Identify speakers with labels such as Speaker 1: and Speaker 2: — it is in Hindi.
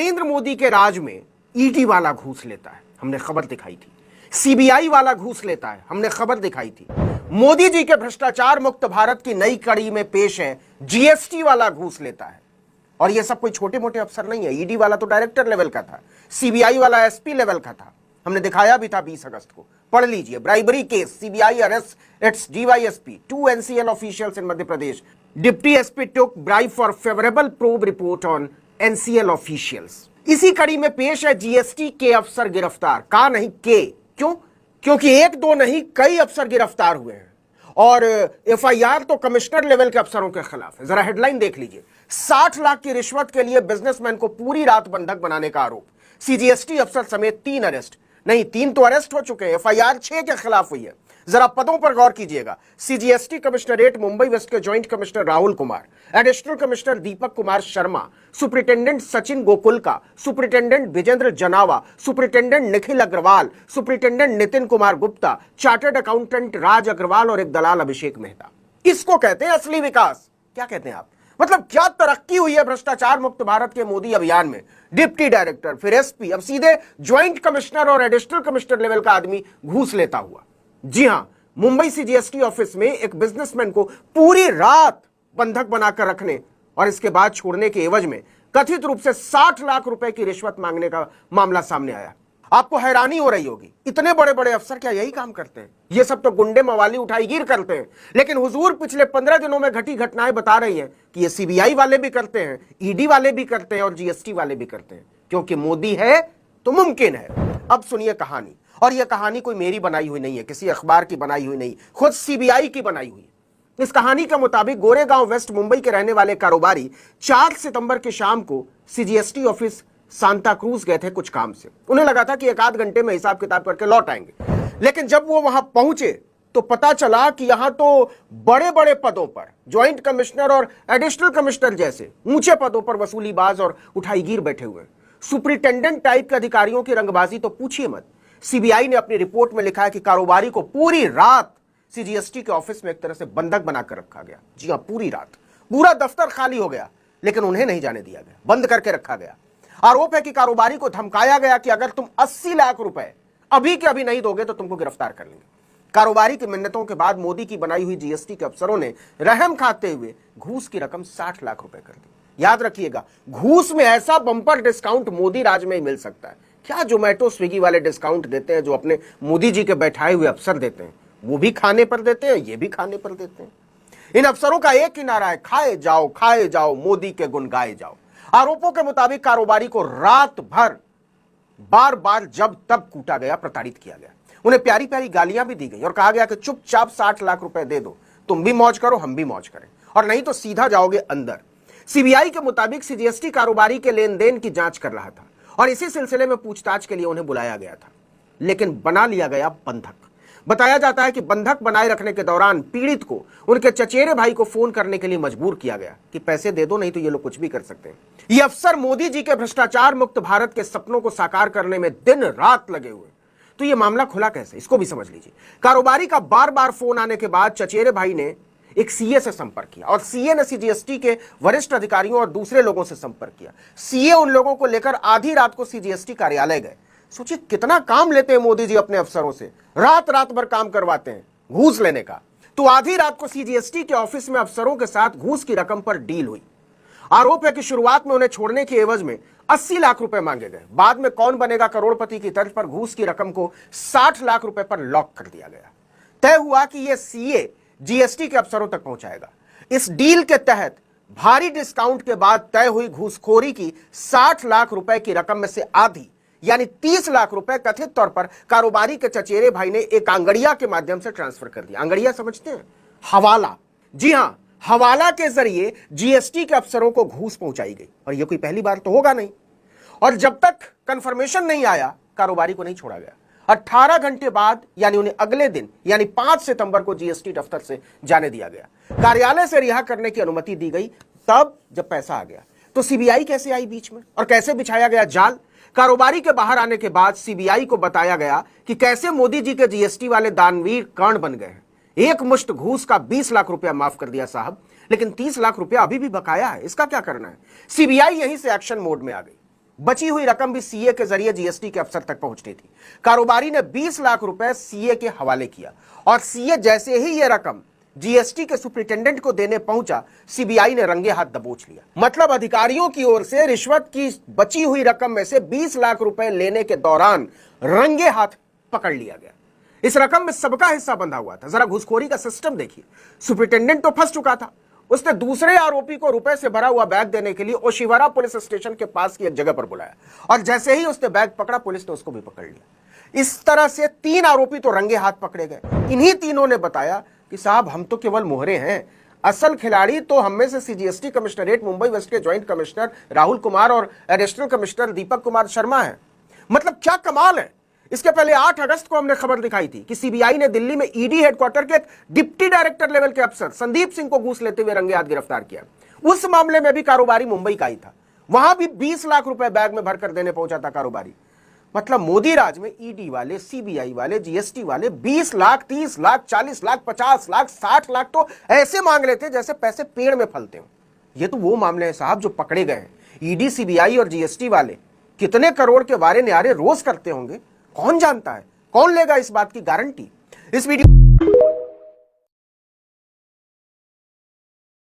Speaker 1: नरेंद्र मोदी के राज में ईडी वाला घूस लेता है, हमने खबर दिखाई थी। सीबीआई वाला घूस लेता है, हमने खबर दिखाई थी। मोदी जी के भ्रष्टाचार मुक्त भारत की नई कड़ी में पेश है जीएसटी वाला घूस लेता है। और ये सब कोई छोटे मोटे अफसर नहीं है। ईडी वाला तो डायरेक्टर लेवल का था, सीबीआई वाला एसपी लेवल का था, हमने दिखाया भी था 20 अगस्त को। पढ़ लीजिए, bribery case, CBI arrest it's DYSP, 2 NCL officials in Madhya Pradesh, deputy SP took bribe for favourable probe report on NCL officials. इसी कड़ी में पेश है जीएसटी के अफसर गिरफ्तार, का नहीं के। क्यों? क्योंकि एक दो नहीं कई अफसर गिरफ्तार हुए हैं और एफआईआर तो कमिश्नर लेवल के अफसरों के खिलाफ है। जरा हेडलाइन देख लीजिए, 60 लाख की रिश्वत के लिए बिजनेसमैन को पूरी रात बंधक बनाने का आरोप, सीजीएसटी अफसर समेत 3 अरेस्ट। नहीं, 3 तो अरेस्ट हो चुके हैं, एफआईआर 6 के खिलाफ हुई है। जरा पदों पर गौर कीजिएगा। सीजीएसटी कमिश्नरेट मुंबई वेस्ट के joint commissioner Rahul Kumar, additional commissioner Deepak Kumar Sharma, superintendent Sachin Gokulka, superintendent Vijendra Janawa, superintendent Nikhil Agarwal, superintendent Nitin Kumar Gupta, chartered accountant Raj Agarwal और एक दलाल अभिषेक मेहता। इसको कहते हैं असली विकास। क्या कहते हैं आप? मतलब क्या तरक्की हुई है भ्रष्टाचार मुक्त भारत के मोदी अभियान में। डिप्टी डायरेक्टर, फिर एसपी, अब सीधे ज्वाइंट कमिश्नर और एडिशनल कमिश्नर लेवल का आदमी घूस लेता हुआ। जी हां, मुंबई सीजीएसटी ऑफिस में एक बिजनेसमैन को पूरी रात बंधक बनाकर रखने और इसके बाद छोड़ने के एवज में कथित रूप से 60 लाख रुपए की रिश्वत मांगने का मामला सामने आया। आपको हैरानी हो रही होगी, इतने बड़े बड़े अफसर क्या यही काम करते हैं? ये सब तो गुंडे मवाली उठाईगीर करते हैं। लेकिन हुजूर पिछले 15 दिनों में घटी घटनाएं बता रही हैं कि ये सीबीआई वाले भी करते हैं, ईडी वाले भी करते हैं और जीएसटी वाले भी करते हैं। क्योंकि मोदी है तो मुमकिन है। अब सुनिए कहानी, और यह कहानी कोई मेरी बनाई हुई नहीं है, किसी अखबार की बनाई हुई नहीं, खुद सीबीआई की बनाई हुई है। इस कहानी के मुताबिक गोरेगांव वेस्ट मुंबई के रहने वाले कारोबारी 4 सितंबर की शाम को सीजीएसटी ऑफिस सांता क्रूज गए थे कुछ काम से। उन्हें लगा था कि 1 आध घंटे में हिसाब किताब करके लौट आएंगे। लेकिन जब वो वहां पहुंचे तो पता चला कि यहां तो बड़े बड़े पदों पर, ज्वाइंट कमिश्नर और एडिशनल कमिश्नर जैसे ऊंचे पदों पर वसूलीबाज और उठाईगीर बैठे हुए। सुपरिटेंडेंट टाइप के अधिकारियों की रंगबाजी तो पूछिए मत। सीबीआई ने अपनी रिपोर्ट में लिखा है कि कारोबारी को पूरी रात सीजीएसटी के ऑफिस में एक तरह से बंधक बनाकर रखा गया। जी हां, पूरी रात। पूरा दफ्तर खाली हो गया, लेकिन उन्हें नहीं जाने दिया गया, बंद करके रखा गया। आरोप है कि कारोबारी को धमकाया गया कि अगर तुम 80 लाख रुपए अभी के अभी नहीं दोगे तो तुमको गिरफ्तार कर लेंगे। कारोबारी की मिन्नतों के बाद मोदी की बनाई हुई जीएसटी के अफसरों ने रहम खाते हुए घूस की रकम 60 लाख रुपए कर दी। याद रखिएगा, घूस में ऐसा बंपर डिस्काउंट मोदी राज में ही मिल सकता है। क्या जोमेटो स्विगी वाले डिस्काउंट देते हैं जो अपने मोदी जी के बैठाए हुए अफसर देते हैं, वो भी खाने पर देते हैं, ये भी खाने पर देते हैं। इन अफसरों का एक ही नारा है, खाए जाओ मोदी के गुण गाए जाओ। आरोपों के मुताबिक कारोबारी को रात भर बार बार जब तब कूटा गया, प्रताड़ित किया गया। उन्हें प्यारी प्यारी गालियां भी दी गई और कहा गया कि चुपचाप 60 लाख रुपए दे दो, तुम भी मौज करो हम भी मौज करें, और नहीं तो सीधा जाओगे अंदर। सीबीआई के मुताबिक सीजीएसटी कारोबारी के लेन देन की जांच कर रहा था और इसी सिलसिले में पूछताछ के लिए उन्हें बुलाया गया था, लेकिन बना लिया गया बंधक। बताया जाता है कि बंधक बनाए रखने के दौरान पीड़ित को उनके चचेरे भाई को फोन करने के लिए मजबूर किया गया कि पैसे दे दो, नहीं तो ये लोग कुछ भी कर सकते हैं। ये अफसर मोदी जी के भ्रष्टाचार मुक्त भारत के सपनों को साकार करने में दिन रात लगे हुए। तो ये मामला खुला कैसे, इसको भी समझ लीजिए। कारोबारी का बार बार फोन आने के बाद चचेरे भाई ने एक सीए से संपर्क किया और सीए ने सीजीएसटी के वरिष्ठ अधिकारियों और दूसरे लोगों से संपर्क किया। सीए उन लोगों को लेकर आधी रात को सीजीएसटी कार्यालय गए। सोचिए कितना काम लेते हैं मोदी जी अपने अफसरों से, रात रात भर काम करवाते हैं घूस लेने का। तो आधी रात को सीजीएसटी के ऑफिस में अफसरों के साथ घूस की रकम पर डील हुई। आरोप है कि शुरुआत में उन्हें छोड़ने के एवज में 80 लाख रुपए मांगे गए। बाद में कौन बनेगा करोड़पति की तर्ज पर घूस की रकम को 60 लाख रुपए पर लॉक कर दिया गया। तय हुआ कि यह सीए जीएसटी के अफसरों तक पहुंचाएगा। इस डील के तहत भारी डिस्काउंट के बाद तय हुई घूसखोरी की 60 लाख रुपए की रकम में से आधी यानी 30 लाख रुपए कथित तौर पर कारोबारी के चचेरे भाई ने एक आंगड़िया के माध्यम से ट्रांसफर कर दिया। आंगड़िया समझते हैं? हवाला। जी हां, हवाला के जरिए जीएसटी के अफसरों को घूस पहुंचाई गई और यह कोई पहली बार तो होगा नहीं। और जब तक कंफर्मेशन नहीं आया कारोबारी को नहीं छोड़ा गया। 18 घंटे बाद यानी उन्हें अगले दिन यानी 5 सितंबर को जीएसटी दफ्तर से जाने दिया गया। कार्यालय से रिहा करने की अनुमति दी गई तब जब पैसा आ गया। तो सीबीआई कैसे आई बीच में और कैसे बिछाया गया जाल? कारोबारी के बाहर आने के बाद सीबीआई को बताया गया कि कैसे मोदी जी के जीएसटी वाले दानवीर कर्ण बन गए हैं। एक मुश्त घूस का 20 लाख रुपया माफ कर दिया साहब, लेकिन 30 लाख रुपया अभी भी बकाया है। इसका क्या करना है? सीबीआई यहीं से एक्शन मोड में आ गई। बची हुई रकम भी सीए के जरिए जीएसटी के अफसर तक पहुंचनी थी। कारोबारी ने 20 लाख रुपए सीए के हवाले किया और सीए जैसे ही यह रकम जीएसटी के सुपरिटेंडेंट को देने पहुंचा, सीबीआई ने रंगे हाथ दबोच लिया। मतलब अधिकारियों की ओर से रिश्वत की बची हुई रकम में से 20 लाख रुपए लेने के दौरान रंगे हाथ पकड़ लिया गया। इस रकम में सबका हिस्सा बंधा हुआ था। जरा घूसखोरी का सिस्टम देखिए। सुपरिटेंडेंट तो फंस चुका था, उसने दूसरे आरोपी को रुपए से भरा हुआ बैग देने के लिए ओशिवरा पुलिस स्टेशन के पास की एक जगह पर बुलाया और जैसे ही उसने बैग पकड़ा, पुलिस ने उसको भी पकड़ लिया। इस तरह से 3 आरोपी तो रंगे हाथ पकड़े गए। इन्हीं तीनों ने बताया कि साहब हम तो केवल मोहरे हैं, असल खिलाड़ी तो हम में से सीजीएसटी कमिश्नरेट मुंबई वेस्ट के ज्वाइंट कमिश्नर राहुल कुमार और एडिशनल कमिश्नर दीपक कुमार शर्मा है। मतलब क्या कमाल है। इसके पहले 8 अगस्त को हमने खबर दिखाई थी कि सीबीआई ने दिल्ली में ईडी हेडक्वार्टर के डिप्टी डायरेक्टर लेवल के अफसर संदीप सिंह को घूस लेते हुए रंगे हाथ गिरफ्तार किया। उस मामले में भी कारोबारी मुंबई का ही था, वहां भी 20 लाख रुपए बैग में भरकर देने पहुंचा था कारोबारी। मतलब मोदी राज में ईडी वाले, सीबीआई वाले, जीएसटी वाले 20 लाख, 30 लाख, 40 लाख, 50 लाख, 60 लाख तो ऐसे मांग लेते जैसे पैसे पेड़ में फलते हो। ये तो वो मामले हैं साहब जो पकड़े गए हैं। ईडी, सीबीआई और जीएसटी वाले कितने करोड़ के वारे न्यारे रोज करते होंगे, कौन जानता है, कौन लेगा इस बात की गारंटी। इस वीडियो